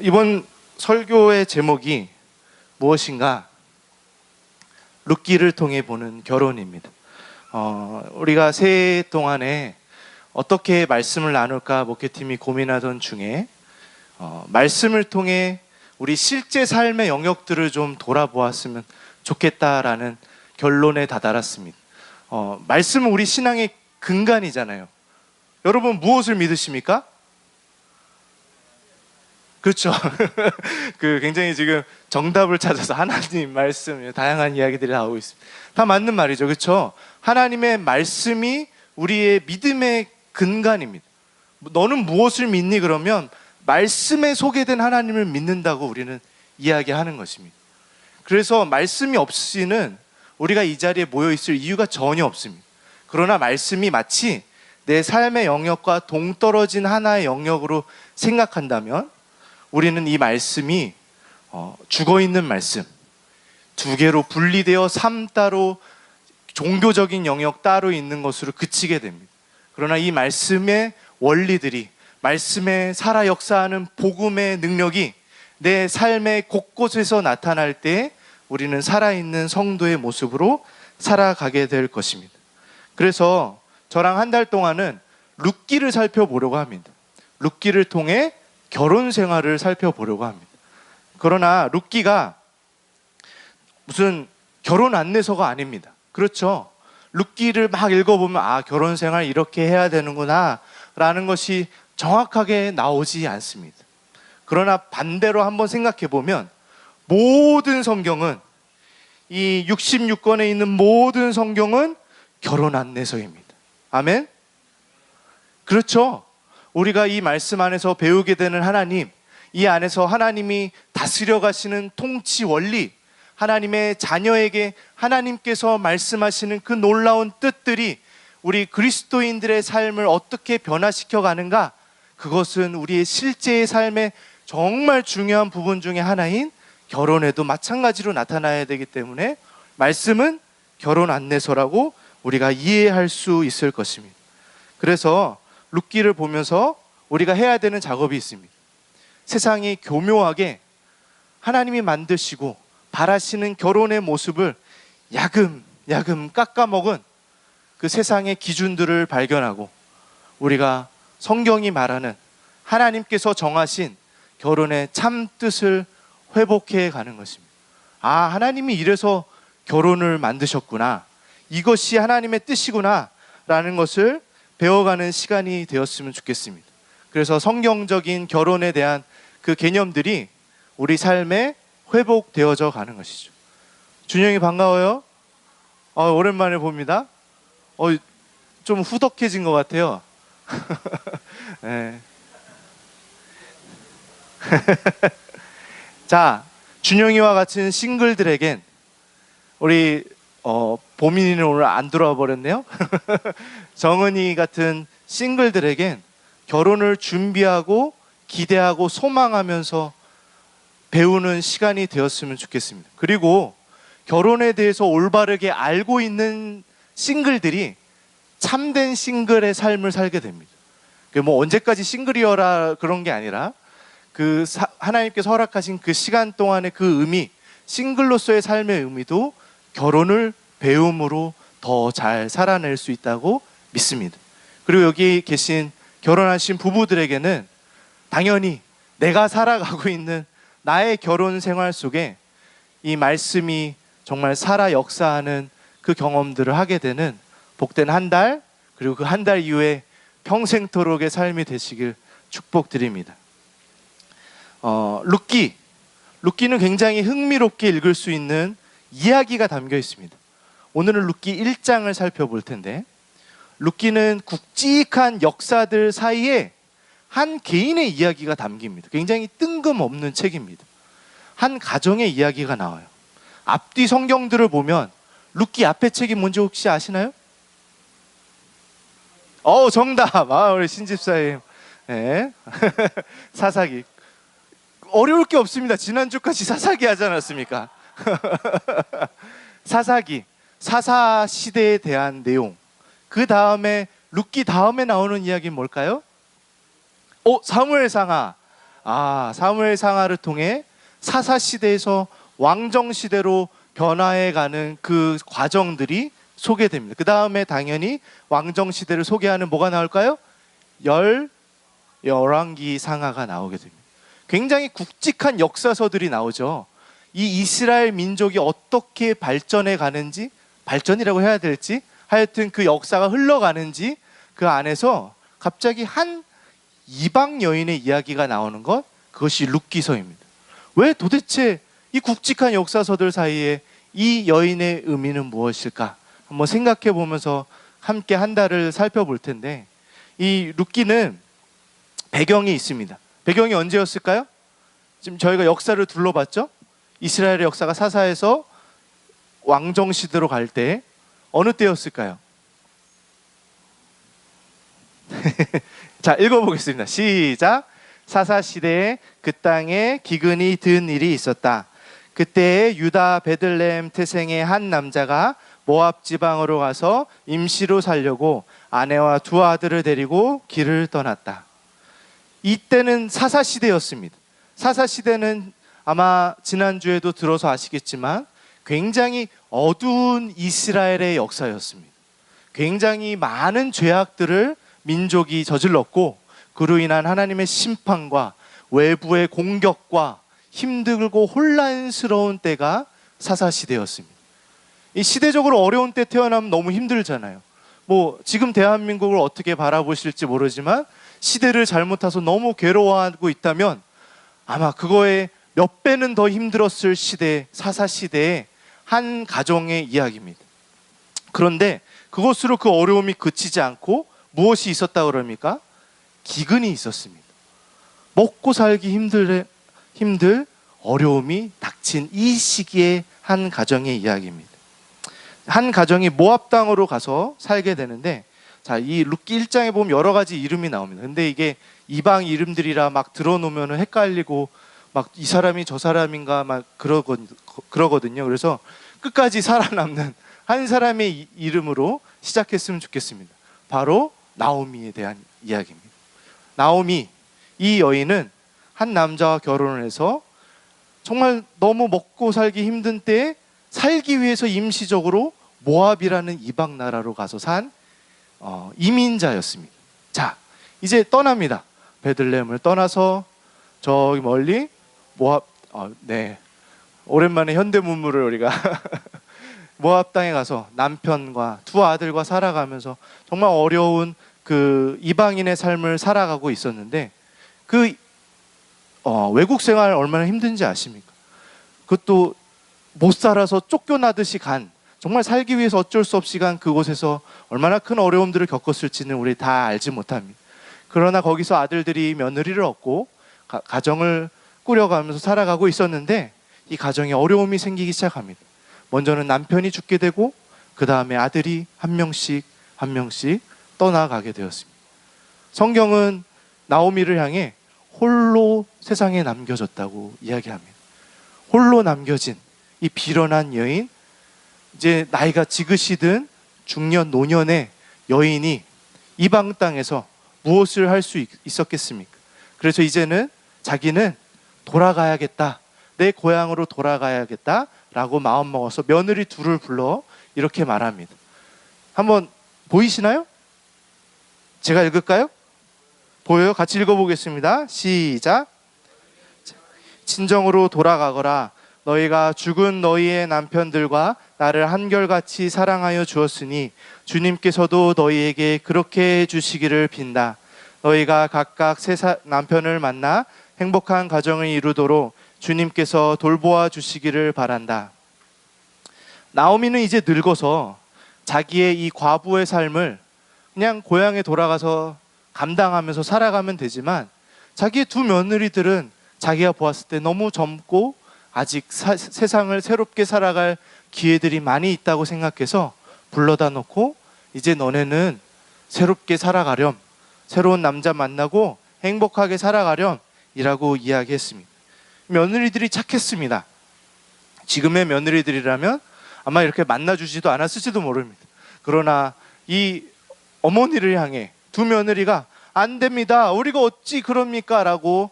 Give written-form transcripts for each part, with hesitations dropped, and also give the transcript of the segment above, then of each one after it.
이번 설교의 제목이 무엇인가? 룻기를 통해 보는 결혼입니다. 우리가 새해 동안에 어떻게 말씀을 나눌까 목회팀이 고민하던 중에 말씀을 통해 우리 실제 삶의 영역들을 좀 돌아보았으면 좋겠다라는 결론에 다다랐습니다. 말씀은 우리 신앙의 근간이잖아요. 여러분 무엇을 믿으십니까? 그렇죠. 굉장히 지금 정답을 찾아서 하나님 말씀, 다양한 이야기들이 나오고 있습니다. 다 맞는 말이죠. 그렇죠? 하나님의 말씀이 우리의 믿음의 근간입니다. 너는 무엇을 믿니? 그러면 말씀에 소개된 하나님을 믿는다고 우리는 이야기하는 것입니다. 그래서 말씀이 없이는 우리가 이 자리에 모여 있을 이유가 전혀 없습니다. 그러나 말씀이 마치 내 삶의 영역과 동떨어진 하나의 영역으로 생각한다면 우리는 이 말씀이 죽어있는 말씀, 두 개로 분리되어 삶 따로 종교적인 영역 따로 있는 것으로 그치게 됩니다. 그러나 이 말씀의 원리들이, 말씀에 살아 역사하는 복음의 능력이 내 삶의 곳곳에서 나타날 때 우리는 살아있는 성도의 모습으로 살아가게 될 것입니다. 그래서 저랑 한 달 동안은 룻기를 살펴보려고 합니다. 룻기를 통해 결혼 생활을 살펴보려고 합니다. 그러나 룻기가 무슨 결혼 안내서가 아닙니다. 그렇죠? 룻기를 막 읽어보면 결혼 생활 이렇게 해야 되는구나 라는 것이 정확하게 나오지 않습니다. 그러나 반대로 한번 생각해 보면 모든 성경은, 이 66권에 있는 모든 성경은 결혼 안내서입니다. 아멘? 그렇죠? 우리가 이 말씀 안에서 배우게 되는 하나님, 이 안에서 하나님이 다스려 가시는 통치 원리, 하나님의 자녀에게 하나님께서 말씀하시는 그 놀라운 뜻들이 우리 그리스도인들의 삶을 어떻게 변화시켜 가는가, 그것은 우리의 실제의 삶의 정말 중요한 부분 중에 하나인 결혼에도 마찬가지로 나타나야 되기 때문에 말씀은 결혼 안내서라고 우리가 이해할 수 있을 것입니다. 그래서 룻기를 보면서 우리가 해야 되는 작업이 있습니다. 세상이 교묘하게 하나님이 만드시고 바라시는 결혼의 모습을 야금야금 깎아먹은 그 세상의 기준들을 발견하고 우리가 성경이 말하는 하나님께서 정하신 결혼의 참 뜻을 회복해 가는 것입니다. 하나님이 이래서 결혼을 만드셨구나, 이것이 하나님의 뜻이구나 라는 것을 배워가는 시간이 되었으면 좋겠습니다. 그래서 성경적인 결혼에 대한 그 개념들이 우리 삶에 회복되어져 가는 것이죠. 준영이 반가워요. 오랜만에 봅니다. 좀 후덕해진 것 같아요. 네. 자, 준영이와 같은 싱글들에겐 우리 보민이는 오늘 안 들어와 버렸네요. 정은이 같은 싱글들에겐 결혼을 준비하고 기대하고 소망하면서 배우는 시간이 되었으면 좋겠습니다. 그리고 결혼에 대해서 올바르게 알고 있는 싱글들이 참된 싱글의 삶을 살게 됩니다. 언제까지 싱글이어라 그런 게 아니라 하나님께서 허락하신 그 시간 동안의 그 의미, 싱글로서의 삶의 의미도 결혼을 배움으로 더 잘 살아낼 수 있다고 믿습니다. 그리고 여기 계신 결혼하신 부부들에게는 당연히 내가 살아가고 있는 나의 결혼 생활 속에 이 말씀이 정말 살아 역사하는 그 경험들을 하게 되는 복된 한 달, 그리고 그 한 달 이후에 평생토록의 삶이 되시길 축복드립니다. 룻기는 굉장히 흥미롭게 읽을 수 있는 이야기가 담겨 있습니다. 오늘은 룻기 1장을 살펴볼 텐데, 룻기는 굵직한 역사들 사이에 한 개인의 이야기가 담깁니다. 굉장히 뜬금없는 책입니다. 한 가정의 이야기가 나와요. 앞뒤 성경들을 보면 룻기 앞에 책이 뭔지 혹시 아시나요? 정답! 우리 신집사님. 네. 사사기. 어려울 게 없습니다. 지난주까지 사사기 하지 않았습니까? 사사기, 사사 시대에 대한 내용. 그 다음에 룻기 다음에 나오는 이야기는 뭘까요? 사무엘상하. 사무엘상하를 통해 사사시대에서 왕정시대로 변화해가는 그 과정들이 소개됩니다. 그 다음에 당연히 왕정시대를 소개하는 뭐가 나올까요? 열왕기 상하가 나오게 됩니다. 굉장히 굵직한 역사서들이 나오죠. 이 이스라엘 민족이 어떻게 발전해 가는지, 발전이라고 해야 될지, 하여튼 그 역사가 흘러가는지 그 안에서 갑자기 한 이방 여인의 이야기가 나오는 것, 그것이 룻기서입니다. 왜 도대체 이 굵직한 역사서들 사이에 이 여인의 의미는 무엇일까? 한번 생각해 보면서 함께 한 달을 살펴볼 텐데, 이 룻기는 배경이 있습니다. 배경이 언제였을까요? 지금 저희가 역사를 둘러봤죠? 이스라엘의 역사가 사사에서 왕정시대로 갈 때 어느 때였을까요? 자, 읽어보겠습니다. 시작. 사사시대에 그 땅에 기근이 든 일이 있었다. 그때 유다 베들레헴 태생의 한 남자가 모압 지방으로 가서 임시로 살려고 아내와 두 아들을 데리고 길을 떠났다. 이때는 사사시대였습니다. 사사시대는 아마 지난주에도 들어서 아시겠지만 굉장히 어두운 이스라엘의 역사였습니다. 굉장히 많은 죄악들을 민족이 저질렀고, 그로 인한 하나님의 심판과 외부의 공격과 힘들고 혼란스러운 때가 사사시대였습니다. 이 시대적으로 어려운 때 태어나면 너무 힘들잖아요. 지금 대한민국을 어떻게 바라보실지 모르지만 시대를 잘못 타서 너무 괴로워하고 있다면 아마 그거에 몇 배는 더 힘들었을 시대, 사사시대의 한 가정의 이야기입니다. 그런데 그것으로 그 어려움이 그치지 않고 무엇이 있었다 그럽니까? 기근이 있었습니다. 먹고 살기 힘들 어려움이 닥친 이 시기의 한 가정의 이야기입니다. 한 가정이 모압 땅으로 가서 살게 되는데, 자, 이 룻기 1장에 보면 여러 가지 이름이 나옵니다. 근데 이게 이방 이름들이라 막 들어놓으면 헷갈리고 막 이 사람이 저 사람인가 막 그러거든요. 그래서 끝까지 살아남는 한 사람의 이름으로 시작했으면 좋겠습니다. 바로 나오미에 대한 이야기입니다. 나오미, 이 여인은 한 남자와 결혼을 해서 정말 너무 먹고 살기 힘든 때에 살기 위해서 임시적으로 모압이라는 이방 나라로 가서 산 이민자였습니다. 자, 이제 떠납니다. 베들레헴을 떠나서 저기 멀리 모압, 오랜만에 현대문물을 우리가 모압 땅에 가서 남편과 두 아들과 살아가면서 정말 어려운 그 이방인의 삶을 살아가고 있었는데, 그 외국 생활 얼마나 힘든지 아십니까? 그것도 못 살아서 쫓겨나듯이 간, 정말 살기 위해서 어쩔 수 없이 간 그곳에서 얼마나 큰 어려움들을 겪었을지는 우리 다 알지 못합니다. 그러나 거기서 아들들이 며느리를 얻고 가정을 꾸려가면서 살아가고 있었는데, 이 가정에 어려움이 생기기 시작합니다. 먼저는 남편이 죽게 되고 그 다음에 아들이 한 명씩 떠나가게 되었습니다. 성경은 나오미를 향해 홀로 세상에 남겨졌다고 이야기합니다. 홀로 남겨진 이 비련한 여인, 이제 나이가 지긋이 든 중년 노년의 여인이 이방 땅에서 무엇을 할 수 있었겠습니까? 그래서 이제는 자기는 돌아가야겠다, 내 고향으로 돌아가야겠다라고 마음먹어서 며느리 둘을 불러 이렇게 말합니다. 한번 보이시나요? 제가 읽을까요? 보여요? 같이 읽어보겠습니다. 시작. 친정으로 돌아가거라. 너희가 죽은 너희의 남편들과 나를 한결같이 사랑하여 주었으니 주님께서도 너희에게 그렇게 해주시기를 빈다. 너희가 각각 새 남편을 만나 행복한 가정을 이루도록 주님께서 돌보아 주시기를 바란다. 나오미는 이제 늙어서 자기의 이 과부의 삶을 그냥 고향에 돌아가서 감당하면서 살아가면 되지만, 자기의 두 며느리들은 자기가 보았을 때 너무 젊고 아직 세상을 새롭게 살아갈 기회들이 많이 있다고 생각해서 불러다 놓고, 이제 너네는 새롭게 살아가렴, 새로운 남자 만나고 행복하게 살아가렴 이라고 이야기했습니다. 며느리들이 착했습니다. 지금의 며느리들이라면 아마 이렇게 만나주지도 않았을지도 모릅니다. 그러나 이 어머니를 향해 두 며느리가 안 됩니다. 우리가 어찌 그럽니까? 라고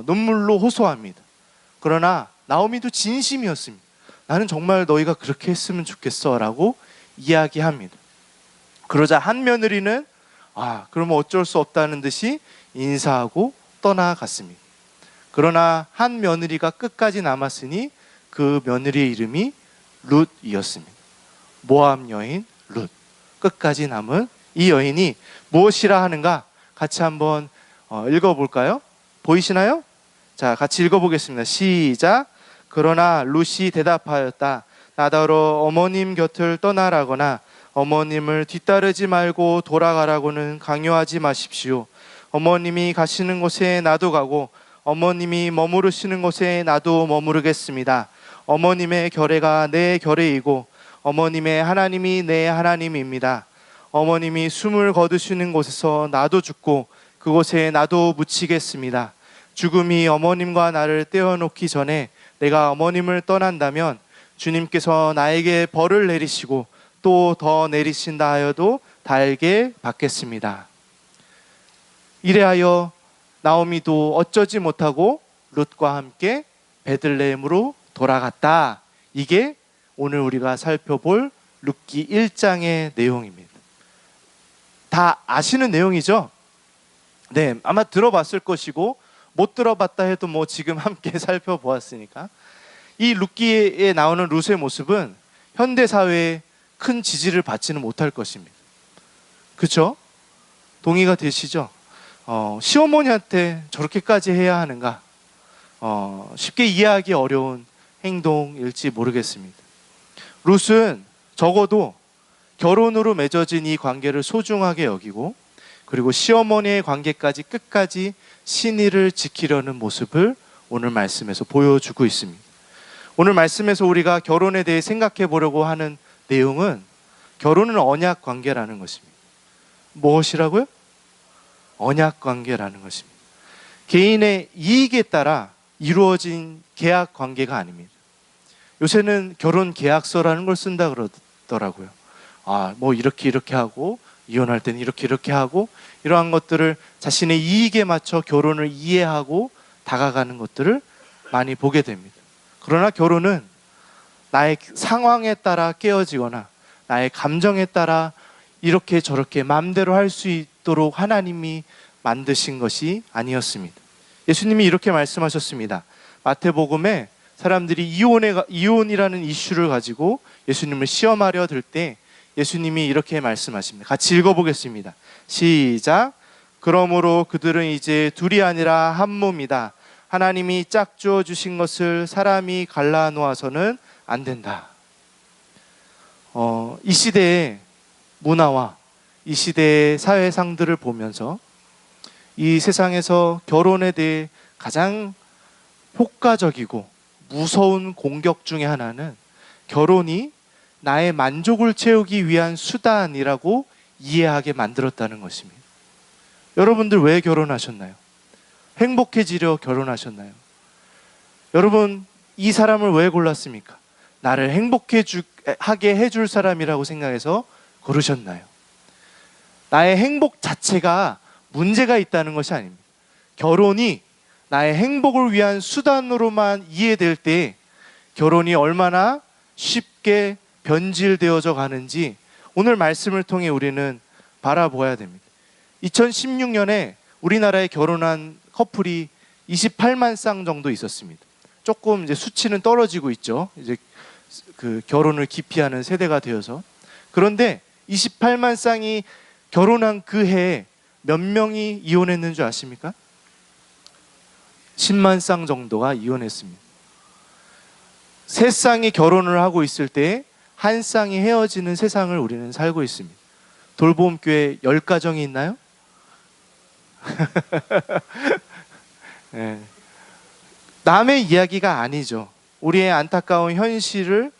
눈물로 호소합니다. 그러나 나오미도 진심이었습니다. 나는 정말 너희가 그렇게 했으면 좋겠어 라고 이야기합니다. 그러자 한 며느리는 그러면 어쩔 수 없다는 듯이 인사하고 떠나갔습니다. 그러나 한 며느리가 끝까지 남았으니 그 며느리의 이름이 룻이었습니다. 모압 여인 룻. 끝까지 남은 이 여인이 무엇이라 하는가? 같이 한번 읽어볼까요? 보이시나요? 자, 같이 읽어보겠습니다. 시작. 그러나 룻이 대답하였다. 나더러 어머님 곁을 떠나라거나 어머님을 뒤따르지 말고 돌아가라고는 강요하지 마십시오. 어머님이 가시는 곳에 나도 가고 어머님이 머무르시는 곳에 나도 머무르겠습니다. 어머님의 결례가 내 결례이고 어머님의 하나님이 내 하나님입니다. 어머님이 숨을 거두시는 곳에서 나도 죽고 그곳에 나도 묻히겠습니다. 죽음이 어머님과 나를 떼어놓기 전에 내가 어머님을 떠난다면 주님께서 나에게 벌을 내리시고 또 더 내리신다 하여도 달게 받겠습니다. 이래하여 나오미도 어쩌지 못하고 룻과 함께 베들레헴으로 돌아갔다. 이게 오늘 우리가 살펴볼 룻기 1장의 내용입니다. 다 아시는 내용이죠? 네, 아마 들어봤을 것이고 못 들어봤다 해도 지금 함께 살펴보았으니까. 이 룻기에 나오는 룻의 모습은 현대 사회에 큰 지지를 받지는 못할 것입니다. 그렇죠? 동의가 되시죠? 시어머니한테 저렇게까지 해야 하는가? 쉽게 이해하기 어려운 행동일지 모르겠습니다. 룻은 적어도 결혼으로 맺어진 이 관계를 소중하게 여기고 그리고 시어머니의 관계까지 끝까지 신의를 지키려는 모습을 오늘 말씀에서 보여주고 있습니다. 오늘 말씀에서 우리가 결혼에 대해 생각해 보려고 하는 내용은 결혼은 언약 관계라는 것입니다. 무엇이라고요? 언약 관계라는 것입니다. 개인의 이익에 따라 이루어진 계약 관계가 아닙니다. 요새는 결혼 계약서라는 걸 쓴다 그러더라고요. 이렇게 하고 이혼할 때는 이렇게 하고 이러한 것들을 자신의 이익에 맞춰 결혼을 이해하고 다가가는 것들을 많이 보게 됩니다. 그러나 결혼은 나의 상황에 따라 깨어지거나 나의 감정에 따라 이렇게 저렇게 마음대로 할 수 있도록 하나님이 만드신 것이 아니었습니다. 예수님이 이렇게 말씀하셨습니다. 마태복음에 사람들이 이혼이라는 이슈를 가지고 예수님을 시험하려 들 때 예수님이 이렇게 말씀하십니다. 같이 읽어보겠습니다. 시작. 그러므로 그들은 이제 둘이 아니라 한 몸이다. 하나님이 짝지어 주신 것을 사람이 갈라 놓아서는 안 된다. 이 시대의 문화와 이 시대의 사회상들을 보면서 이 세상에서 결혼에 대해 가장 효과적이고 무서운 공격 중에 하나는 결혼이 나의 만족을 채우기 위한 수단이라고 이해하게 만들었다는 것입니다. 여러분들 왜 결혼하셨나요? 행복해지려 결혼하셨나요? 여러분 이 사람을 왜 골랐습니까? 나를 행복하게 해줄 사람이라고 생각해서 고르셨나요? 나의 행복 자체가 문제가 있다는 것이 아닙니다. 결혼이 나의 행복을 위한 수단으로만 이해될 때 결혼이 얼마나 쉽게 변질되어져 가는지 오늘 말씀을 통해 우리는 바라보아야 됩니다. 2016년에 우리나라에 결혼한 커플이 28만 쌍 정도 있었습니다. 조금 이제 수치는 떨어지고 있죠. 이제 그 결혼을 기피하는 세대가 되어서. 그런데 28만 쌍이 결혼한 그 해에 몇 명이 이혼했는 줄 아십니까? 10만 쌍 정도가 이혼했습니다. 세 쌍이 결혼을 하고 있을 때 한 쌍이 헤어지는 세상을 우리는 살고 있습니다. 돌봄교회 10가정이 있나요? 네. 남의 이야기가 아니죠. 우리의 안타까운 현실을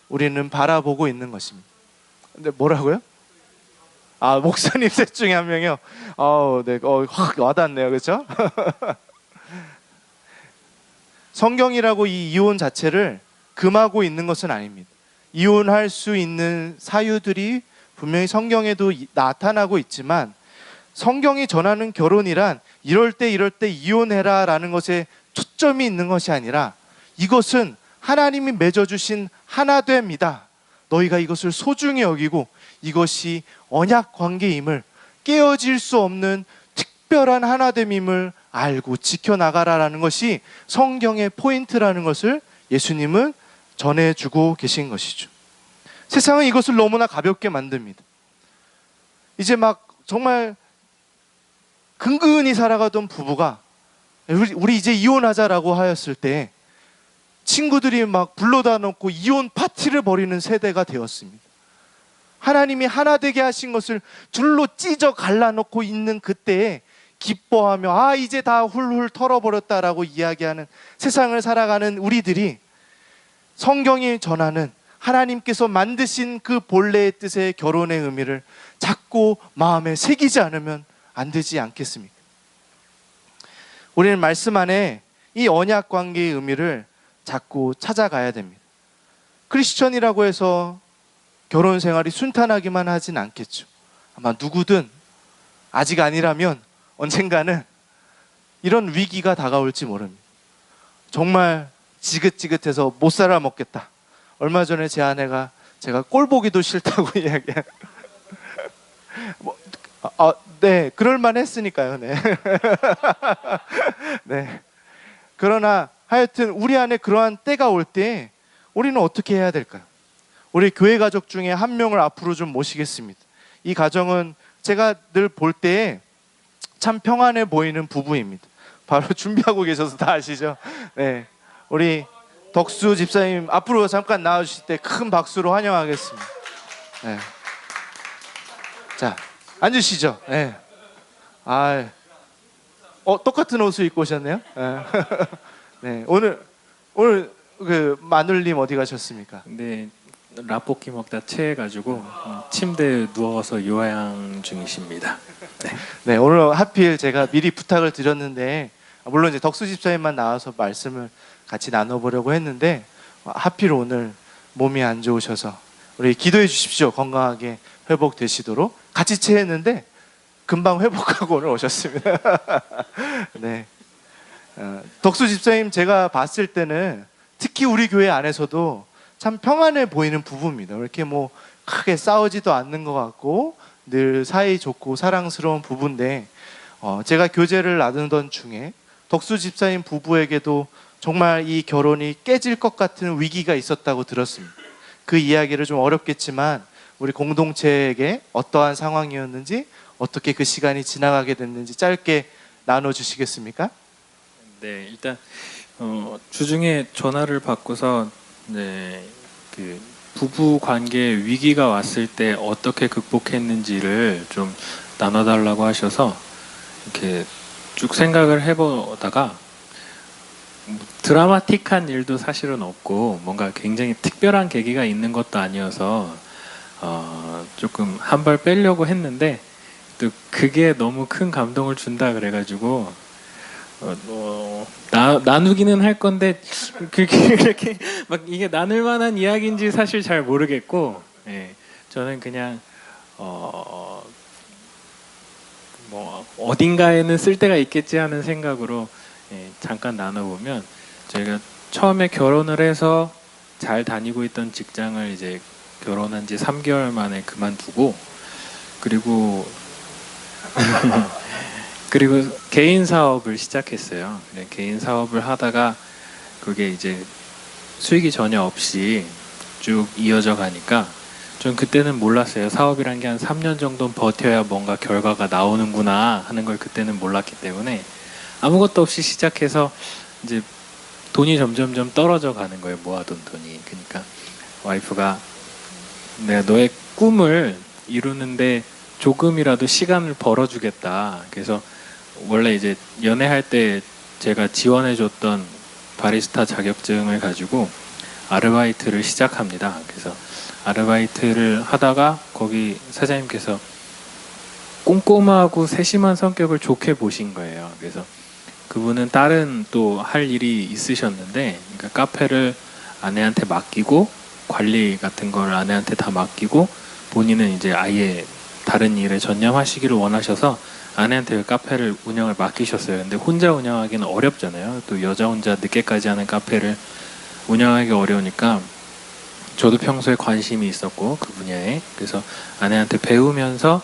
우리는 바라보고 있는 것입니다. 근데 뭐라고요? 목사님 셋 중에 한 명이요? 네, 확 와닿네요. 그렇죠? 성경이라고 이 이혼 자체를 금하고 있는 것은 아닙니다. 이혼할 수 있는 사유들이 분명히 성경에도 나타나고 있지만 성경이 전하는 결혼이란 이럴 때 이혼해라 라는 것에 초점이 있는 것이 아니라 이것은 하나님이 맺어주신 하나됨이다. 너희가 이것을 소중히 여기고 이것이 언약 관계임을, 깨어질 수 없는 특별한 하나됨임을 알고 지켜나가라라는 것이 성경의 포인트라는 것을 예수님은 전해주고 계신 것이죠. 세상은 이것을 너무나 가볍게 만듭니다. 이제 막 정말 근근히 살아가던 부부가 우리 이제 이혼하자라고 하였을 때 친구들이 막 불러다 놓고 이혼 파티를 벌이는 세대가 되었습니다. 하나님이 하나 되게 하신 것을 둘로 찢어 갈라놓고 있는 그때에 기뻐하며 이제 다 훌훌 털어버렸다라고 이야기하는 세상을 살아가는 우리들이 성경이 전하는 하나님께서 만드신 그 본래의 뜻의 결혼의 의미를 자꾸 마음에 새기지 않으면 안 되지 않겠습니까? 우리는 말씀 안에 이 언약 관계의 의미를 자꾸 찾아가야 됩니다. 크리스천이라고 해서 결혼 생활이 순탄하기만 하진 않겠죠. 아마 누구든 아직 아니라면 언젠가는 이런 위기가 다가올지 모릅니다. 정말 지긋지긋해서 못 살아 먹겠다. 얼마 전에 제 아내가 제가 꼴 보기도 싫다고 이야기한 네, 그럴만 했으니까요. 네. 네. 그러나 하여튼 우리 안에 그러한 때가 올 때 우리는 어떻게 해야 될까요? 우리 교회 가족 중에 한 명을 앞으로 좀 모시겠습니다. 이 가정은 제가 늘 볼 때 참 평안해 보이는 부부입니다. 바로 준비하고 계셔서 다 아시죠? 네, 우리 덕수 집사님 앞으로 잠깐 나와주실 때 큰 박수로 환영하겠습니다. 네. 자, 앉으시죠. 네. 똑같은 옷을 입고 오셨네요. 네. 네, 오늘 그 마눌님 어디 가셨습니까? 네, 라볶이 먹다 체해가지고 침대에 누워서 요양 중이십니다. 네. 네, 오늘 하필 제가 미리 부탁을 드렸는데 물론 이제 덕수 집사님만 나와서 말씀을 같이 나눠보려고 했는데 하필 오늘 몸이 안 좋으셔서 우리 기도해 주십시오. 건강하게 회복되시도록. 같이 체했는데 금방 회복하고 오늘 오셨습니다. 네, 덕수 집사님 제가 봤을 때는 특히 우리 교회 안에서도 참 평안해 보이는 부부입니다. 이렇게 뭐 크게 싸우지도 않는 것 같고 늘 사이 좋고 사랑스러운 부부인데 제가 교제를 나누던 중에 덕수 집사님 부부에게도 정말 이 결혼이 깨질 것 같은 위기가 있었다고 들었습니다. 그 이야기를 좀 어렵겠지만 우리 공동체에게 어떠한 상황이었는지 어떻게 그 시간이 지나가게 됐는지 짧게 나눠주시겠습니까? 네, 일단 주중에 전화를 받고서 그 부부 관계에 위기가 왔을 때 어떻게 극복했는지를 좀 나눠달라고 하셔서 이렇게 쭉 생각을 해보다가 드라마틱한 일도 사실은 없고 뭔가 굉장히 특별한 계기가 있는 것도 아니어서 조금 한 발 빼려고 했는데 또 그게 너무 큰 감동을 준다 그래가지고 나누기는 할 건데 그렇게 막 이게 나눌 만한 이야기인지 사실 잘 모르겠고, 예, 저는 그냥 뭐 어딘가에는 쓸 데가 있겠지 하는 생각으로 잠깐 나눠보면, 저희가 처음에 결혼을 해서 잘 다니고 있던 직장을 이제 결혼한 지 3개월 만에 그만두고, 그리고 개인 사업을 시작했어요. 개인 사업을 하다가 그게 이제 수익이 전혀 없이 쭉 이어져 가니까 전 그때는 몰랐어요. 사업이란 게 한 3년 정도는 버텨야 뭔가 결과가 나오는구나 하는 걸 그때는 몰랐기 때문에 아무것도 없이 시작해서 이제 돈이 점점점 떨어져 가는 거예요. 모아둔 돈이. 그러니까 와이프가 내가 너의 꿈을 이루는데 조금이라도 시간을 벌어주겠다. 그래서 원래 이제 연애할 때 제가 지원해줬던 바리스타 자격증을 가지고 아르바이트를 시작합니다. 그래서 아르바이트를 하다가 거기 사장님께서 꼼꼼하고 세심한 성격을 좋게 보신 거예요. 그래서 그분은 다른 또 할 일이 있으셨는데, 그러니까 카페를 아내한테 맡기고 관리 같은 걸 아내한테 다 맡기고 본인은 이제 아예 다른 일에 전념하시기를 원하셔서 아내한테 그 카페를 운영을 맡기셨어요. 근데 혼자 운영하기는 어렵잖아요. 또 여자 혼자 늦게까지 하는 카페를 운영하기 어려우니까 저도 평소에 관심이 있었고 그 분야에, 그래서 아내한테 배우면서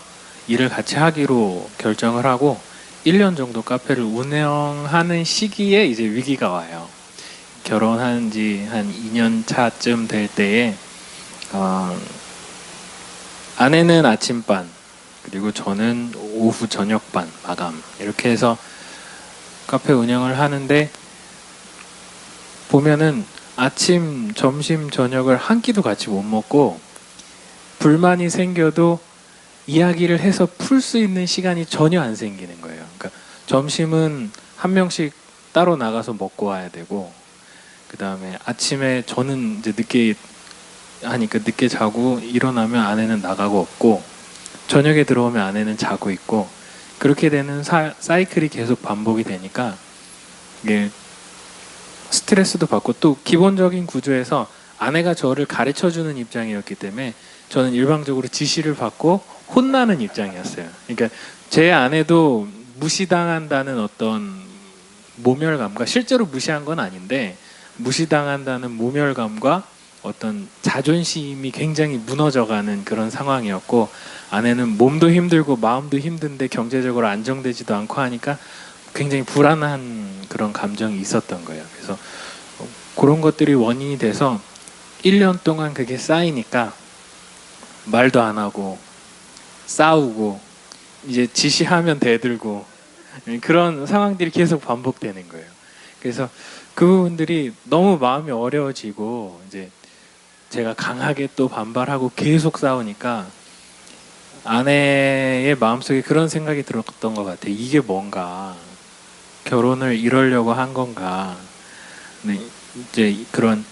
일을 같이 하기로 결정을 하고 1년 정도 카페를 운영하는 시기에 이제 위기가 와요. 결혼한 지 한 2년 차쯤 될 때에 아내는 아침반, 그리고 저는 오후 저녁반 마감, 이렇게 해서 카페 운영을 하는데, 보면은 아침, 점심, 저녁을 한 끼도 같이 못 먹고, 불만이 생겨도 이야기를 해서 풀 수 있는 시간이 전혀 안 생기는 거예요. 그러니까 점심은 한 명씩 따로 나가서 먹고 와야 되고, 그 다음에 아침에 저는 이제 늦게 하니까 늦게 자고 일어나면 아내는 나가고 없고, 저녁에 들어오면 아내는 자고 있고, 그렇게 되는 사이클이 계속 반복이 되니까 이게 스트레스도 받고, 또 기본적인 구조에서 아내가 저를 가르쳐주는 입장이었기 때문에 저는 일방적으로 지시를 받고 혼나는 입장이었어요. 그러니까 제 아내도 무시당한다는 어떤 모멸감과, 실제로 무시한 건 아닌데 무시당한다는 모멸감과 어떤 자존심이 굉장히 무너져가는 그런 상황이었고, 아내는 몸도 힘들고 마음도 힘든데 경제적으로 안정되지도 않고 하니까 굉장히 불안한 그런 감정이 있었던 거예요. 그래서 그런 것들이 원인이 돼서 1년 동안 그게 쌓이니까 말도 안 하고 싸우고 이제 지시하면 대들고 그런 상황들이 계속 반복되는 거예요. 그래서 그 부분들이 너무 마음이 어려워지고, 이제 제가 강하게 또 반발하고 계속 싸우니까 아내의 마음속에 그런 생각이 들었던 것 같아요. 이게 뭔가, 결혼을 이러려고 한 건가. 네, 이제 그런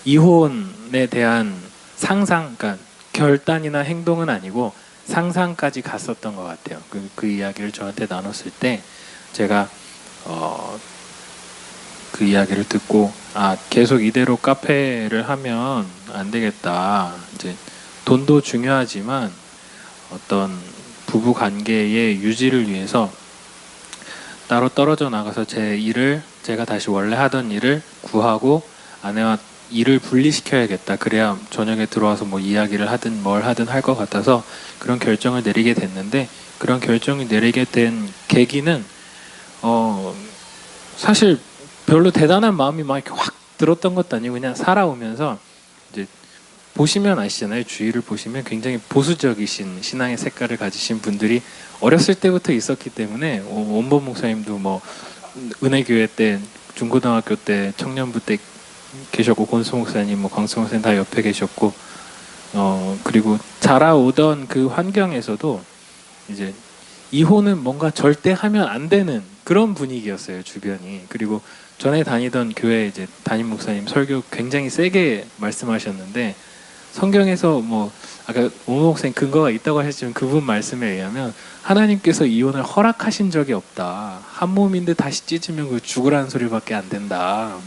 이혼에 대한 상상, 그러니까 결단이나 행동은 아니고 상상까지 갔었던 것 같아요. 그 이야기를 저한테 나눴을 때 제가 그 이야기를 듣고, 계속 이대로 카페를 하면 안 되겠다. 이제 돈도 중요하지만 어떤 부부 관계의 유지를 위해서 따로 떨어져 나가서 제가 다시 원래 하던 일을 구하고 아내와 일을 분리시켜야겠다. 그래야 저녁에 들어와서 뭐 이야기를 하든 뭘 하든 할 것 같아서 그런 결정을 내리게 됐는데, 그런 결정을 내리게 된 계기는 사실 별로 대단한 마음이 막 이렇게 확 들었던 것도 아니고, 그냥 살아오면서 이제 보시면 아시잖아요. 주위를 보시면 굉장히 보수적이신 신앙의 색깔을 가지신 분들이 어렸을 때부터 있었기 때문에, 원본 목사님도 뭐 은혜교회 때, 중고등학교 때, 청년부 때 계셨고, 권수 목사님, 뭐 광수 목사님 다 옆에 계셨고, 그리고 자라오던 그 환경에서도 이제 이혼은 뭔가 절대 하면 안 되는 그런 분위기였어요, 주변이. 그리고 전에 다니던 교회 이제 담임 목사님 설교 굉장히 세게 말씀하셨는데, 성경에서 뭐 아까 오모 목사님 근거가 있다고 하셨지만 그분 말씀에 의하면 하나님께서 이혼을 허락하신 적이 없다. 한 몸인데 다시 찢으면 그 죽으라는 소리밖에 안 된다.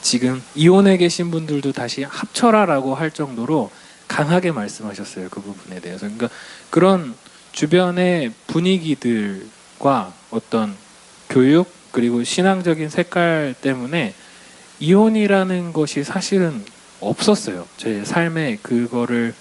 지금 이혼해 계신 분들도 다시 합쳐라라고 할 정도로 강하게 말씀하셨어요, 그 부분에 대해서. 그러니까 그런 주변의 분위기들과 어떤 교육, 그리고 신앙적인 색깔 때문에 이혼이라는 것이 사실은 없었어요. 제 삶에 그거를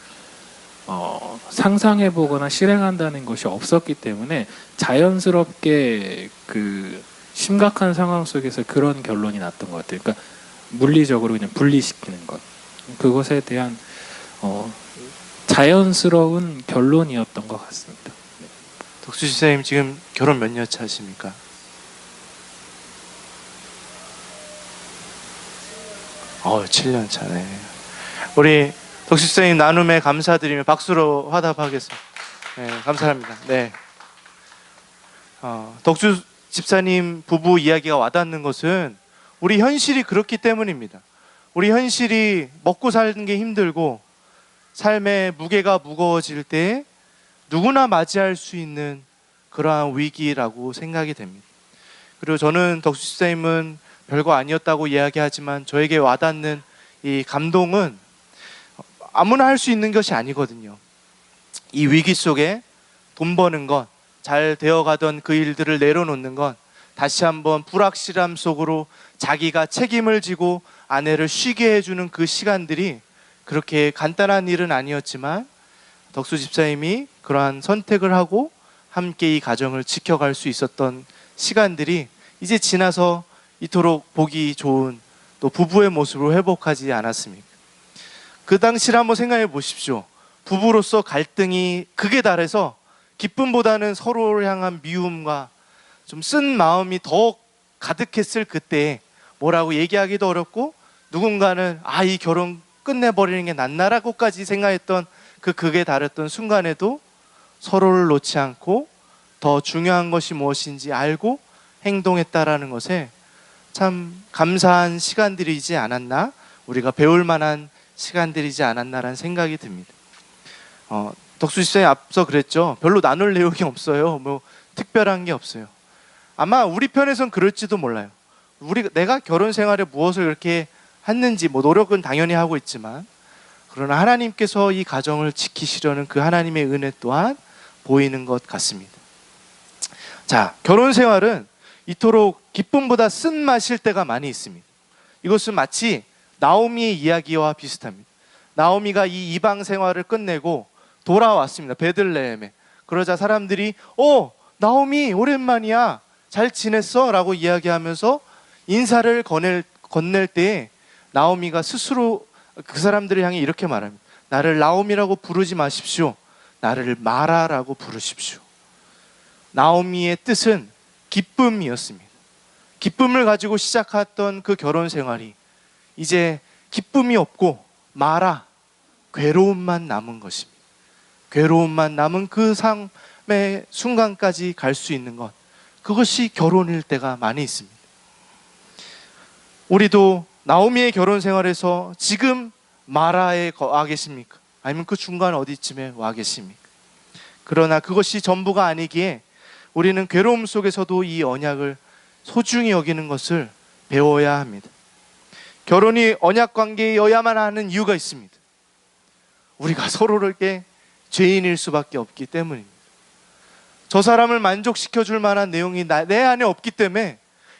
상상해 보거나 실행한다는 것이 없었기 때문에 자연스럽게 그 심각한 상황 속에서 그런 결론이 났던 것 같아요. 그러니까 물리적으로 그냥 분리시키는 것, 그것에 대한 자연스러운 결론이었던 것 같습니다. 덕수 집사님 지금 결혼 몇 년 차십니까? 어, 7년 차네. 우리 덕수 집사님 나눔에 감사드리며 박수로 화답하겠습니다. 네, 감사합니다. 네. 덕수 집사님 부부 이야기가 와닿는 것은 우리 현실이 그렇기 때문입니다. 우리 현실이 먹고 사는 게 힘들고 삶의 무게가 무거워질 때 누구나 맞이할 수 있는 그러한 위기라고 생각이 됩니다. 그리고 저는 덕수 집사님은 별거 아니었다고 이야기하지만 저에게 와닿는 이 감동은 아무나 할 수 있는 것이 아니거든요. 이 위기 속에 돈 버는 것, 잘 되어가던 그 일들을 내려놓는 건 다시 한번 불확실함 속으로 자기가 책임을 지고 아내를 쉬게 해주는 그 시간들이 그렇게 간단한 일은 아니었지만 덕수 집사님이 그러한 선택을 하고 함께 이 가정을 지켜갈 수 있었던 시간들이 이제 지나서 이토록 보기 좋은 또 부부의 모습으로 회복하지 않았습니까? 그 당시를 한번 생각해 보십시오. 부부로서 갈등이 극에 달해서 기쁨보다는 서로를 향한 미움과 좀 쓴 마음이 더 가득했을 그때에 뭐라고 얘기하기도 어렵고 누군가는 이 결혼 끝내버리는 게 낫나라고까지 생각했던 그 극에 달했던 순간에도 서로를 놓지 않고 더 중요한 것이 무엇인지 알고 행동했다라는 것에 참 감사한 시간들이지 않았나, 우리가 배울 만한 시간들이지 않았나라는 생각이 듭니다. 덕수 집사님 앞서 그랬죠. 별로 나눌 내용이 없어요. 뭐 특별한 게 없어요. 아마 우리 편에선 그럴지도 몰라요. 내가 결혼 생활에 무엇을 그렇게 했는지 뭐 노력은 당연히 하고 있지만, 그러나 하나님께서 이 가정을 지키시려는 그 하나님의 은혜 또한 보이는 것 같습니다. 자, 결혼 생활은 이토록 기쁨보다 쓴맛일 때가 많이 있습니다. 이것은 마치 나오미의 이야기와 비슷합니다. 나오미가 이 이방 생활을 끝내고 돌아왔습니다. 베들레헴에. 그러자 사람들이 나오미 오랜만이야, 잘 지냈어? 라고 이야기하면서 인사를 건넬 때에 나오미가 스스로 그 사람들을 향해 이렇게 말합니다. 나를 나오미라고 부르지 마십시오. 나를 마라라고 부르십시오. 나오미의 뜻은 기쁨이었습니다. 기쁨을 가지고 시작했던 그 결혼 생활이 이제 기쁨이 없고 마라, 괴로움만 남은 것입니다. 괴로움만 남은 그 삶의 순간까지 갈 수 있는 것, 그것이 결혼일 때가 많이 있습니다. 우리도 나오미의 결혼 생활에서 지금 마라에 와 계십니까? 아니면 그 중간 어디쯤에 와 계십니까? 그러나 그것이 전부가 아니기에 우리는 괴로움 속에서도 이 언약을 소중히 여기는 것을 배워야 합니다. 결혼이 언약 관계여야만 하는 이유가 있습니다. 우리가 서로에게 죄인일 수밖에 없기 때문입니다. 저 사람을 만족시켜 줄 만한 내용이 내 안에 없기 때문에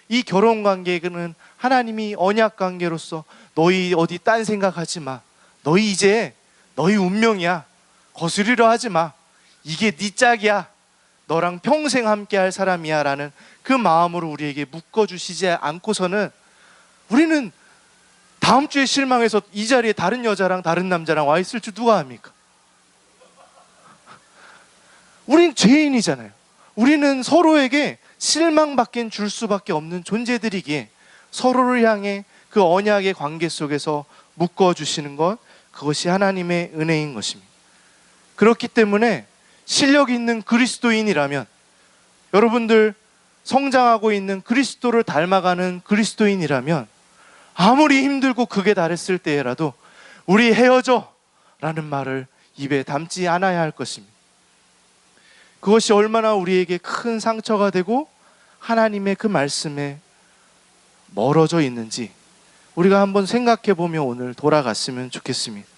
이 결혼 관계는 하나님이 언약 관계로서 너희 어디 딴 생각하지 마, 너희 이제 너희 운명이야, 거스리려 하지 마, 이게 네 짝이야, 너랑 평생 함께 할 사람이야 라는 그 마음으로 우리에게 묶어주시지 않고서는 우리는 다음 주에 실망해서 이 자리에 다른 여자랑 다른 남자랑 와 있을 줄 누가 압니까? 우린 죄인이잖아요. 우리는 서로에게 실망밖엔 줄 수밖에 없는 존재들이기에 서로를 향해 그 언약의 관계 속에서 묶어주시는 것, 그것이 하나님의 은혜인 것입니다. 그렇기 때문에 실력 있는 그리스도인이라면, 여러분들 성장하고 있는 그리스도를 닮아가는 그리스도인이라면 아무리 힘들고 극에 달했을 때라도 우리 헤어져 라는 말을 입에 담지 않아야 할 것입니다. 그것이 얼마나 우리에게 큰 상처가 되고 하나님의 그 말씀에 멀어져 있는지 우리가 한번 생각해 보며 오늘 돌아갔으면 좋겠습니다.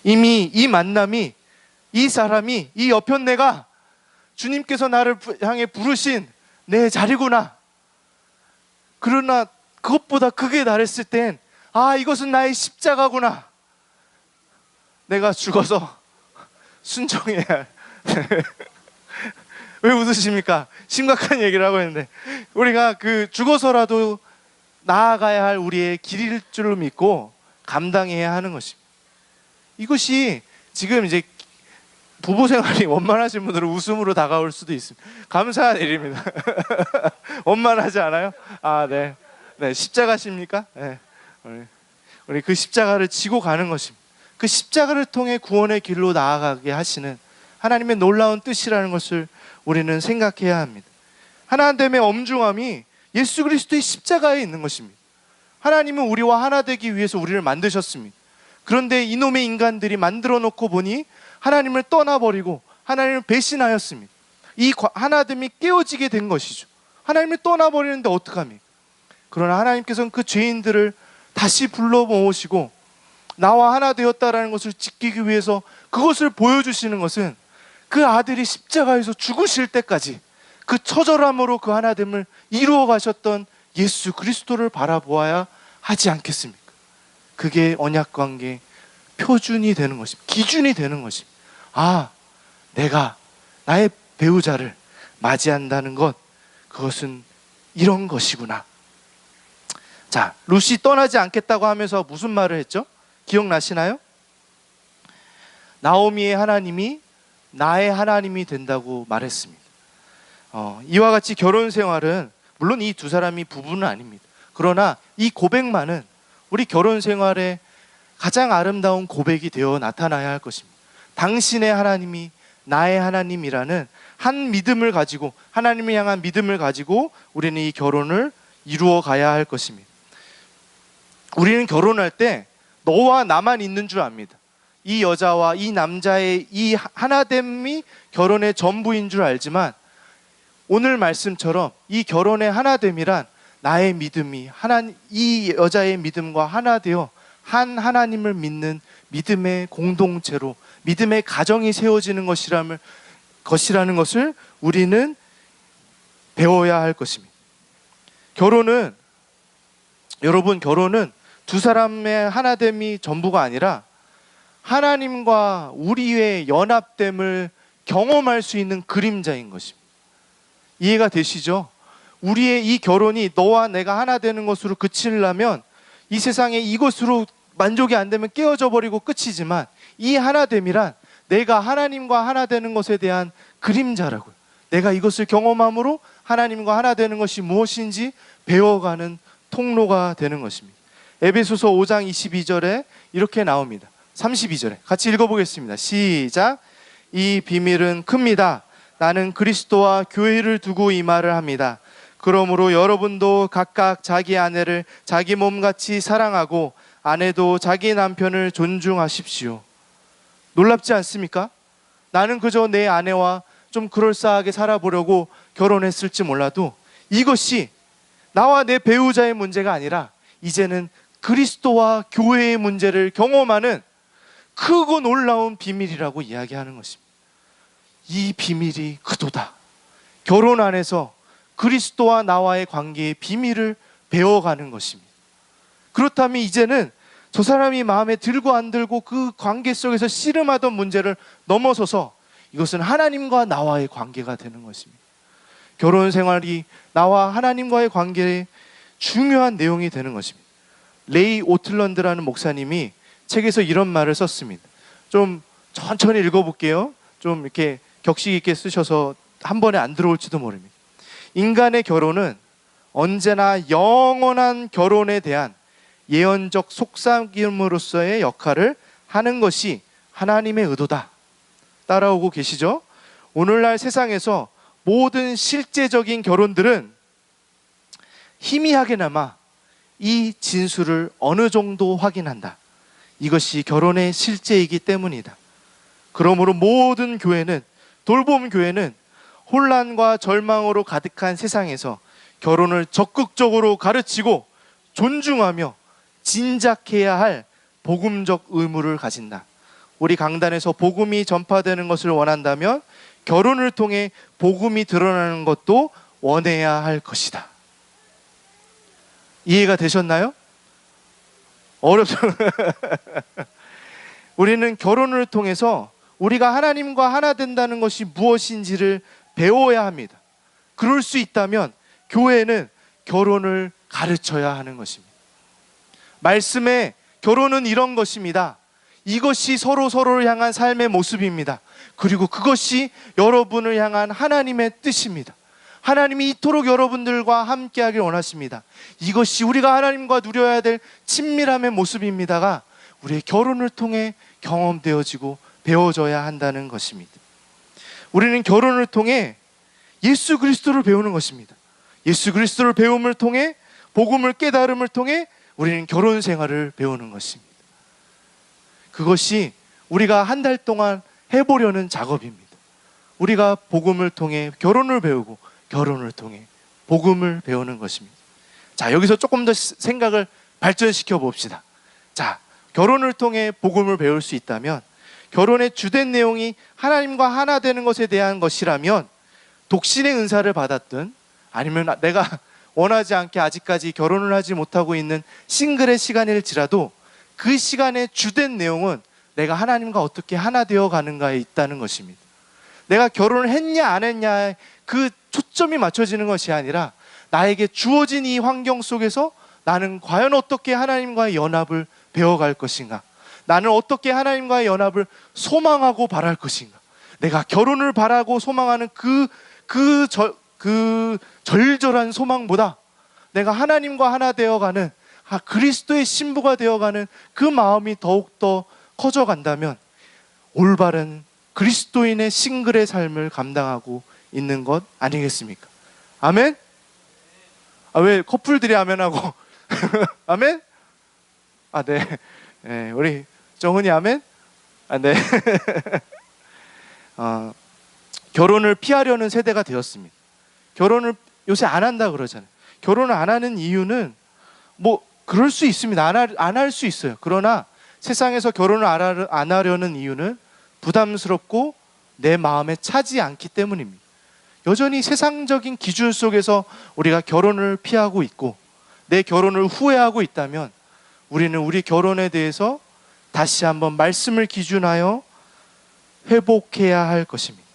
이미 이 만남이, 이 사람이, 이 여편네가 주님께서 나를 향해 부르신 내 자리구나. 그러나 그것보다 극에 달했을 땐 이것은 나의 십자가구나. 내가 죽어서 순종해야 할. 왜 웃으십니까? 심각한 얘기를 하고 있는데, 우리가 죽어서라도 나아가야 할 우리의 길일 줄을 믿고 감당해야 하는 것입니다. 이것이 지금 이제 부부 생활이 원만하신 분들은 웃음으로 다가올 수도 있습니다. 감사한 일입니다. 원만하지 않아요? 네. 네, 십자가십니까? 네. 우리 그 십자가를 지고 가는 것입니다. 그 십자가를 통해 구원의 길로 나아가게 하시는 하나님의 놀라운 뜻이라는 것을 우리는 생각해야 합니다. 하나됨의 엄중함이 예수 그리스도의 십자가에 있는 것입니다. 하나님은 우리와 하나 되기 위해서 우리를 만드셨습니다. 그런데 이놈의 인간들이 만들어 놓고 보니 하나님을 떠나버리고 하나님을 배신하였습니다. 이 하나됨이 깨어지게 된 것이죠. 하나님을 떠나버리는데 어떡합니까? 그러나 하나님께서는 그 죄인들을 다시 불러 모으시고 나와 하나 되었다라는 것을 지키기 위해서 그것을 보여주시는 것은 그 아들이 십자가에서 죽으실 때까지 그 처절함으로 그 하나됨을 이루어 가셨던 예수 그리스도를 바라보아야 하지 않겠습니까? 그게 언약관계의 표준이 되는 것입니다. 기준이 되는 것입니다. 아, 내가 나의 배우자를 맞이한다는 것, 그것은 이런 것이구나. 자, 룻이 떠나지 않겠다고 하면서 무슨 말을 했죠? 기억나시나요? 나오미의 하나님이 나의 하나님이 된다고 말했습니다. 이와 같이 결혼 생활은, 물론 이 두 사람이 부부는 아닙니다. 그러나 이 고백만은 우리 결혼 생활의 가장 아름다운 고백이 되어 나타나야 할 것입니다. 당신의 하나님이 나의 하나님이라는 한 믿음을 가지고, 하나님을 향한 믿음을 가지고 우리는 이 결혼을 이루어 가야 할 것입니다. 우리는 결혼할 때 너와 나만 있는 줄 압니다. 이 여자와 이 남자의 이 하나됨이 결혼의 전부인 줄 알지만, 오늘 말씀처럼 이 결혼의 하나됨이란 나의 믿음이 이 여자의 믿음과 하나 되어 한 하나님을 믿는 믿음의 공동체로, 믿음의 가정이 세워지는 것이라는 것을 우리는 배워야 할 것입니다. 여러분, 결혼은 두 사람의 하나됨이 전부가 아니라 하나님과 우리의 연합됨을 경험할 수 있는 그림자인 것입니다. 이해가 되시죠? 우리의 이 결혼이 너와 내가 하나 되는 것으로 그치려면 이 세상에 이것으로 만족이 안 되면 깨어져 버리고 끝이지만, 이 하나됨이란 내가 하나님과 하나 되는 것에 대한 그림자라고요. 내가 이것을 경험함으로 하나님과 하나 되는 것이 무엇인지 배워가는 통로가 되는 것입니다. 에베소서 5장 22절에 이렇게 나옵니다. 32절에 같이 읽어보겠습니다. 시작. 이 비밀은 큽니다. 나는 그리스도와 교회를 두고 이 말을 합니다. 그러므로 여러분도 각각 자기 아내를 자기 몸같이 사랑하고 아내도 자기 남편을 존중하십시오. 놀랍지 않습니까? 나는 그저 내 아내와 좀 그럴싸하게 살아보려고 결혼했을지 몰라도 이것이 나와 내 배우자의 문제가 아니라 이제는 그리스도와 교회의 문제를 경험하는 크고 놀라운 비밀이라고 이야기하는 것입니다. 이 비밀이 그도다. 결혼 안에서 그리스도와 나와의 관계의 비밀을 배워가는 것입니다. 그렇다면 이제는 저 사람이 마음에 들고 안 들고 그 관계 속에서 씨름하던 문제를 넘어서서 이것은 하나님과 나와의 관계가 되는 것입니다. 결혼 생활이 나와 하나님과의 관계의 중요한 내용이 되는 것입니다. 레이 오틀런드라는 목사님이 책에서 이런 말을 썼습니다. 좀 천천히 읽어볼게요. 좀 이렇게 격식 있게 쓰셔서 한 번에 안 들어올지도 모릅니다. 인간의 결혼은 언제나 영원한 결혼에 대한 예언적 속삭임으로서의 역할을 하는 것이 하나님의 의도다. 따라오고 계시죠? 오늘날 세상에서 모든 실제적인 결혼들은 희미하게나마 이 진술을 어느 정도 확인한다. 이것이 결혼의 실제이기 때문이다. 그러므로 모든 교회는, 돌봄 교회는 혼란과 절망으로 가득한 세상에서 결혼을 적극적으로 가르치고 존중하며 진작해야 할 복음적 의무를 가진다. 우리 강단에서 복음이 전파되는 것을 원한다면 결혼을 통해 복음이 드러나는 것도 원해야 할 것이다. 이해가 되셨나요? 어렵죠? 우리는 결혼을 통해서 우리가 하나님과 하나 된다는 것이 무엇인지를 배워야 합니다. 그럴 수 있다면 교회는 결혼을 가르쳐야 하는 것입니다. 말씀에 결혼은 이런 것입니다. 이것이 서로를 향한 삶의 모습입니다. 그리고 그것이 여러분을 향한 하나님의 뜻입니다. 하나님이 이토록 여러분들과 함께하길 원하십니다. 이것이 우리가 하나님과 누려야 될 친밀함의 모습입니다가 우리의 결혼을 통해 경험되어지고 배워져야 한다는 것입니다. 우리는 결혼을 통해 예수 그리스도를 배우는 것입니다. 예수 그리스도를 배움을 통해, 복음을 깨달음을 통해 우리는 결혼 생활을 배우는 것입니다. 그것이 우리가 한 달 동안 해보려는 작업입니다. 우리가 복음을 통해 결혼을 배우고 결혼을 통해 복음을 배우는 것입니다. 자, 여기서 조금 더 생각을 발전시켜 봅시다. 자, 결혼을 통해 복음을 배울 수 있다면 결혼의 주된 내용이 하나님과 하나 되는 것에 대한 것이라면 독신의 은사를 받았든 아니면 내가 원하지 않게 아직까지 결혼을 하지 못하고 있는 싱글의 시간일지라도 그 시간의 주된 내용은 내가 하나님과 어떻게 하나 되어 가는가에 있다는 것입니다. 내가 결혼을 했냐 안 했냐에 그 초점이 맞춰지는 것이 아니라 나에게 주어진 이 환경 속에서 나는 과연 어떻게 하나님과의 연합을 배워갈 것인가, 나는 어떻게 하나님과의 연합을 소망하고 바랄 것인가, 내가 결혼을 바라고 소망하는 그 절절한 소망보다 내가 하나님과 하나 되어가는 그리스도의 신부가 되어가는 그 마음이 더욱더 커져간다면 올바른 그리스도인의 싱글의 삶을 감당하고 있는 것 아니겠습니까? 아멘? 왜 커플들이 아멘하고 아멘? 네. 네, 우리 정훈이 아멘? 네. 결혼을 피하려는 세대가 되었습니다. 결혼을 요새 안 한다 그러잖아요. 결혼을 안 하는 이유는 뭐 그럴 수 있습니다. 안 할 수 있어요. 그러나 세상에서 결혼을 안 하려는 이유는 부담스럽고 내 마음에 차지 않기 때문입니다. 여전히 세상적인 기준 속에서 우리가 결혼을 피하고 있고 내 결혼을 후회하고 있다면 우리는 우리 결혼에 대해서 다시 한번 말씀을 기준하여 회복해야 할 것입니다.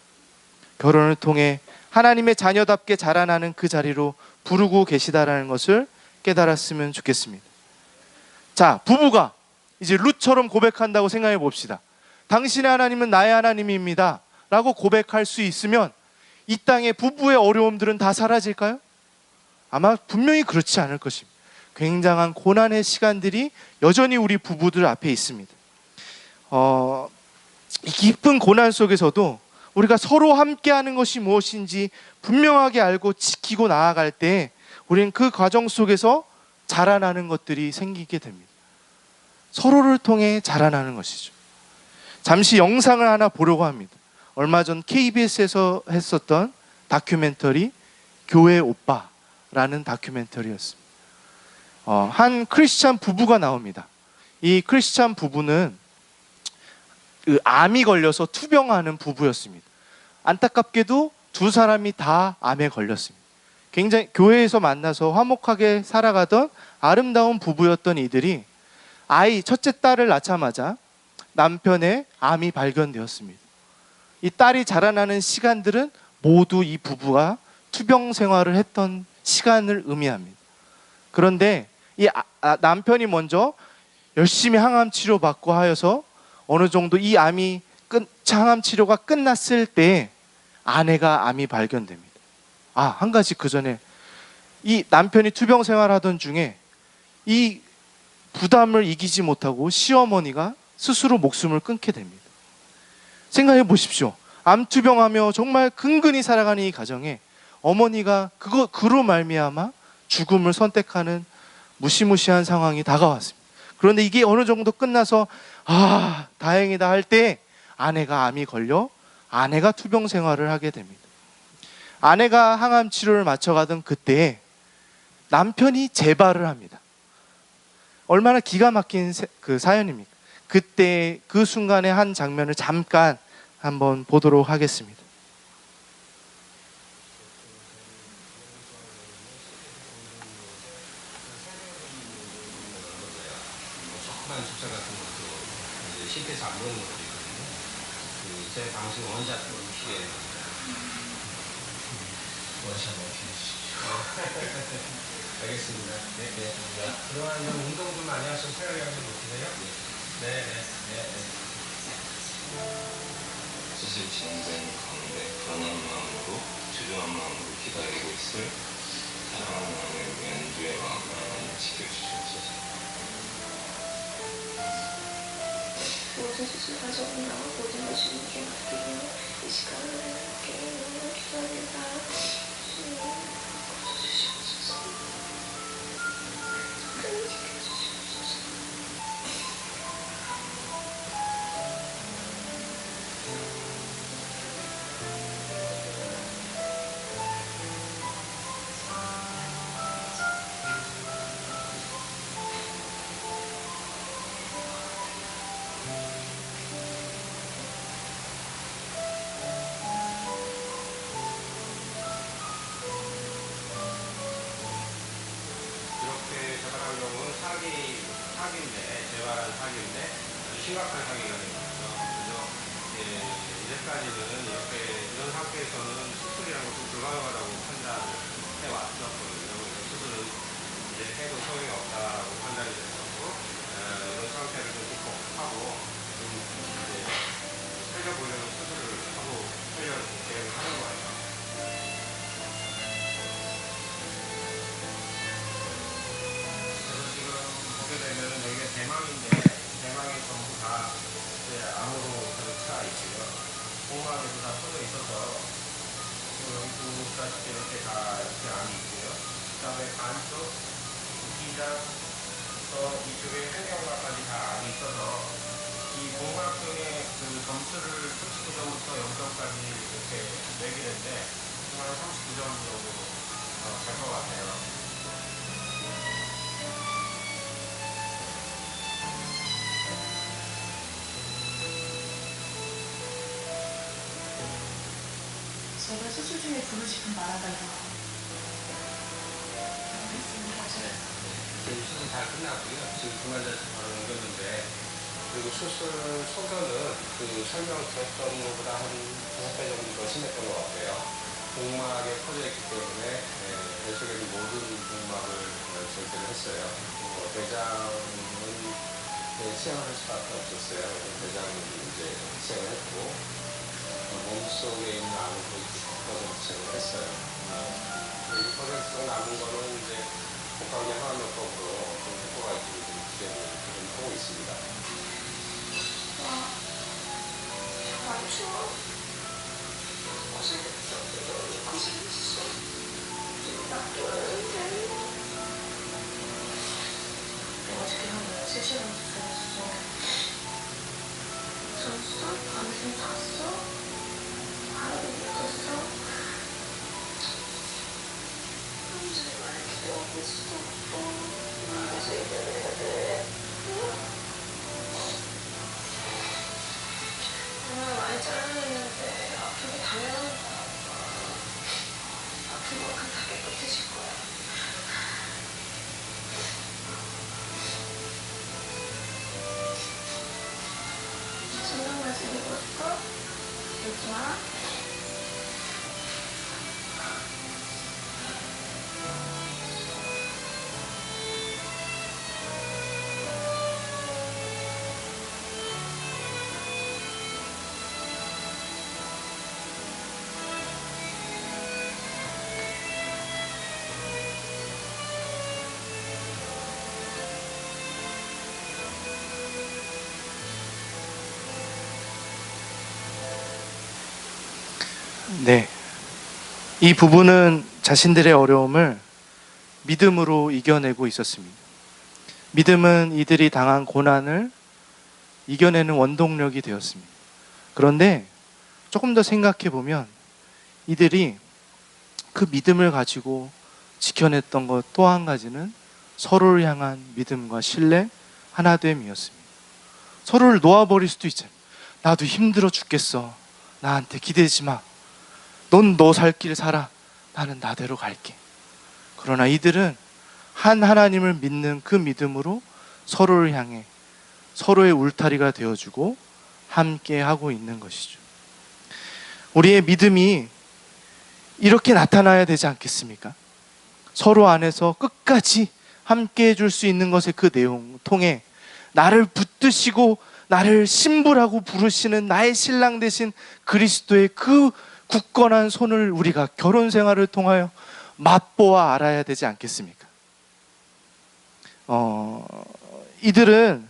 결혼을 통해 하나님의 자녀답게 자라나는 그 자리로 부르고 계시다라는 것을 깨달았으면 좋겠습니다. 자, 부부가 이제 룻처럼 고백한다고 생각해 봅시다. 당신의 하나님은 나의 하나님입니다 라고 고백할 수 있으면 이 땅의 부부의 어려움들은 다 사라질까요? 아마 분명히 그렇지 않을 것입니다. 굉장한 고난의 시간들이 여전히 우리 부부들 앞에 있습니다. 이 깊은 고난 속에서도 우리가 서로 함께하는 것이 무엇인지 분명하게 알고 지키고 나아갈 때 우리는 그 과정 속에서 자라나는 것들이 생기게 됩니다. 서로를 통해 자라나는 것이죠. 잠시 영상을 하나 보려고 합니다. 얼마 전 KBS에서 했었던 다큐멘터리 교회 오빠라는 다큐멘터리였습니다. 한 크리스찬 부부가 나옵니다. 이 크리스찬 부부는 암이 걸려서 투병하는 부부였습니다. 안타깝게도 두 사람이 다 암에 걸렸습니다. 굉장히 교회에서 만나서 화목하게 살아가던 아름다운 부부였던 이들이 첫째 딸을 낳자마자 남편의 암이 발견되었습니다. 이 딸이 자라나는 시간들은 모두 이 부부가 투병 생활을 했던 시간을 의미합니다. 그런데 이 남편이 먼저 열심히 항암 치료받고 하여서 어느 정도 이 항암 치료가 끝났을 때 아내가 암이 발견됩니다. 한 가지 그 전에 이 남편이 투병 생활하던 중에 이 부담을 이기지 못하고 시어머니가 스스로 목숨을 끊게 됩니다. 생각해 보십시오. 암투병하며 정말 근근히 살아가는 이 가정에 어머니가 그로 말미암아 죽음을 선택하는 무시무시한 상황이 다가왔습니다. 그런데 이게 어느 정도 끝나서 다행이다 할 때 아내가 암이 걸려 아내가 투병 생활을 하게 됩니다. 아내가 항암 치료를 마쳐가던 그때에 남편이 재발을 합니다. 얼마나 기가 막힌 그 사연입니까? 그때 그 순간의 한 장면을 잠깐 한번 보도록 하겠습니다. 조그만 숫자 같은 것도 이제 실패해서 안 보이는 것도 있거든요. 제 방식 원샷 피해 원샷 피해 알겠습니다. 네. 그동안 운동 좀 많이 하셔서 체력이 좀 높으세요? 네. 사실 진행 가운데 불안한 마음으로 주저한 마음으로 기다리고 있을 사랑하는 아내 연주의 마음을 지켜주시옵소서. 모든 수술하지 않나 모든 것이 내게 맡기며 이 시간을 함께 너무 기도합니다. 주시옵소서. 지켜주시옵소서. 사람 경우는 사기인데, 재발한 사기인데 아주 심각한 사기가 된 거죠. 그래서 이제까지는 이렇게 이런 상태에서는 수술이라는 것은 불가능하다고 판단을 해왔었거든요. 그래서 수술은 이제 해도 소용이 없다라고 판단이 됐었고, 이런 상태를 좀 극복하고 좀 이제 살려보려는 수술을 하고 살려 계획을 하는 거예요. 그래서 지금 보게 되면은 여기가 대망인데, 대망이 전부 다 이제 암으로 가득 차 있고요. 복막에도 다 터져 있어서 지금 여기 보시다시피 이렇게 다 이렇게 암이 있고요. 그 다음에 간 쪽, 기장, 또 이쪽에 횡경각까지 다 암이 있어서 이 복막등의 그 점수를 39점부터 0점까지 이렇게 매기는데 지금 한 39점 정도 될 것 같아요. 제가 수술 중에 부르고 싶은 말 하나 더 지금 수술 잘 끝났고요. 지금 중환자실 바로 옮겼는데, 그리고 수술 소견은 그 설명드렸던 것보다 한 5배 정도 더 심했던 것 같아요. 복막에 퍼져 있기 때문에 뱃속에 있는 모든 복막을 절제를 했어요. 대장은 시행을 할 수밖에 없었어요. 대장은 이제 시행을 했고, 몸속에 있는 암은 거의 90% 시행을 했어요. 6% 남은 거는 이제 복강경 항암요법으로 좀 효과가 있기를 좀 기대를 좀 하고 있습니다. 안 추워? 고생했어. 고생했어. 나도 하는데. 내가 어저께 한 3시간 기다렸어. 잤어? 밤에 좀 잤어? 하루도 못 잤어? 제발 기대하고 있어. 나가서 얘기해야 돼. 정말 많이 잘라냈는데 아픈 게 당연한 거야. 아픈 만큼 다 깨끗해질 거야. 생각나서 읽어줄까? 읽지 마. 네. 이 부부는 자신들의 어려움을 믿음으로 이겨내고 있었습니다. 믿음은 이들이 당한 고난을 이겨내는 원동력이 되었습니다. 그런데 조금 더 생각해 보면 이들이 그 믿음을 가지고 지켜냈던 것 또 한 가지는 서로를 향한 믿음과 신뢰, 하나됨이었습니다. 서로를 놓아버릴 수도 있잖아요. 나도 힘들어 죽겠어. 나한테 기대지 마. 넌 너 살 길 살아. 나는 나대로 갈게. 그러나 이들은 한 하나님을 믿는 그 믿음으로 서로를 향해 서로의 울타리가 되어주고 함께 하고 있는 것이죠. 우리의 믿음이 이렇게 나타나야 되지 않겠습니까? 서로 안에서 끝까지 함께 해줄 수 있는 것의 그 내용 통해 나를 붙드시고 나를 신부라고 부르시는 나의 신랑 되신 그리스도의 그 굳건한 손을 우리가 결혼 생활을 통하여 맛보아 알아야 되지 않겠습니까? 이들은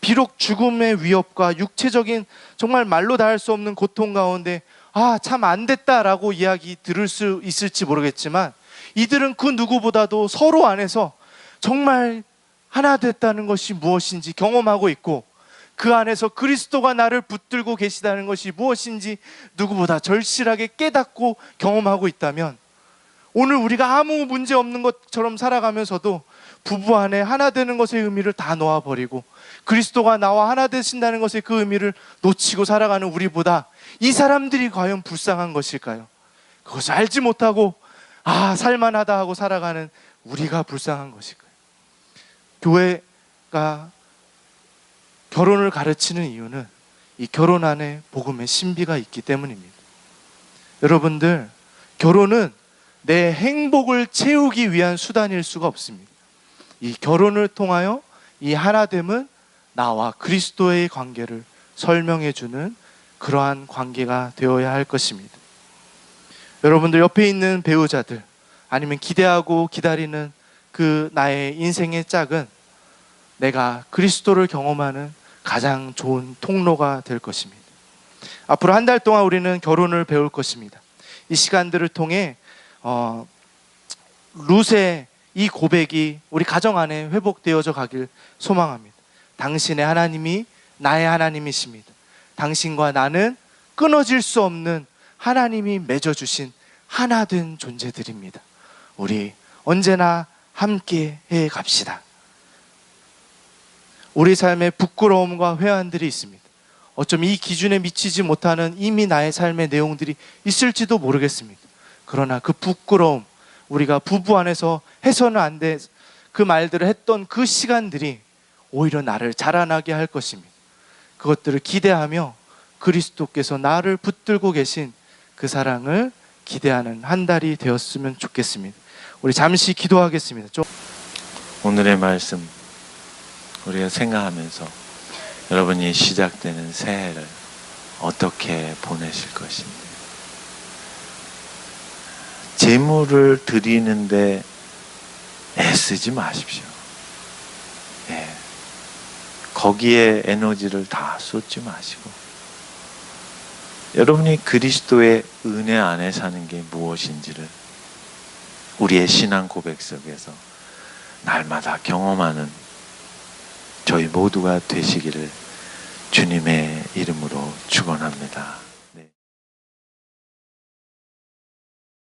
비록 죽음의 위협과 육체적인 정말 말로 다 할 수 없는 고통 가운데 참 안 됐다라고 이야기 들을 수 있을지 모르겠지만 이들은 그 누구보다도 서로 안에서 정말 하나 됐다는 것이 무엇인지 경험하고 있고 그 안에서 그리스도가 나를 붙들고 계시다는 것이 무엇인지 누구보다 절실하게 깨닫고 경험하고 있다면 오늘 우리가 아무 문제 없는 것처럼 살아가면서도 부부 안에 하나 되는 것의 의미를 다 놓아버리고 그리스도가 나와 하나 되신다는 것의 그 의미를 놓치고 살아가는 우리보다 이 사람들이 과연 불쌍한 것일까요? 그것을 알지 못하고 살만하다 하고 살아가는 우리가 불쌍한 것일까요? 교회가 결혼을 가르치는 이유는 이 결혼 안에 복음의 신비가 있기 때문입니다. 여러분들, 결혼은 내 행복을 채우기 위한 수단일 수가 없습니다. 이 결혼을 통하여 이 하나됨은 나와 그리스도의 관계를 설명해 주는 그러한 관계가 되어야 할 것입니다. 여러분들, 옆에 있는 배우자들, 아니면 기대하고 기다리는 그 나의 인생의 짝은 내가 그리스도를 경험하는 가장 좋은 통로가 될 것입니다. 앞으로 한 달 동안 우리는 결혼을 배울 것입니다. 이 시간들을 통해 룻의 이 고백이 우리 가정 안에 회복되어져 가길 소망합니다. 당신의 하나님이 나의 하나님이십니다. 당신과 나는 끊어질 수 없는 하나님이 맺어주신 하나된 존재들입니다. 우리 언제나 함께 해 갑시다. 우리 삶에 부끄러움과 회한들이 있습니다. 어쩜 이 기준에 미치지 못하는 이미 나의 삶의 내용들이 있을지도 모르겠습니다. 그러나 그 부끄러움, 우리가 부부 안에서 해서는 안 돼 그 말들을 했던 그 시간들이 오히려 나를 자라나게 할 것입니다. 그것들을 기대하며 그리스도께서 나를 붙들고 계신 그 사랑을 기대하는 한 달이 되었으면 좋겠습니다. 우리 잠시 기도하겠습니다. 오늘의 말씀 우리가 생각하면서 여러분이 시작되는 새해를 어떻게 보내실 것인지, 재물을 드리는데 애쓰지 마십시오. 거기에 에너지를 다 쏟지 마시고, 여러분이 그리스도의 은혜 안에 사는 게 무엇인지를 우리의 신앙 고백 속에서 날마다 경험하는 저희 모두가 되시기를 주님의 이름으로 축원합니다.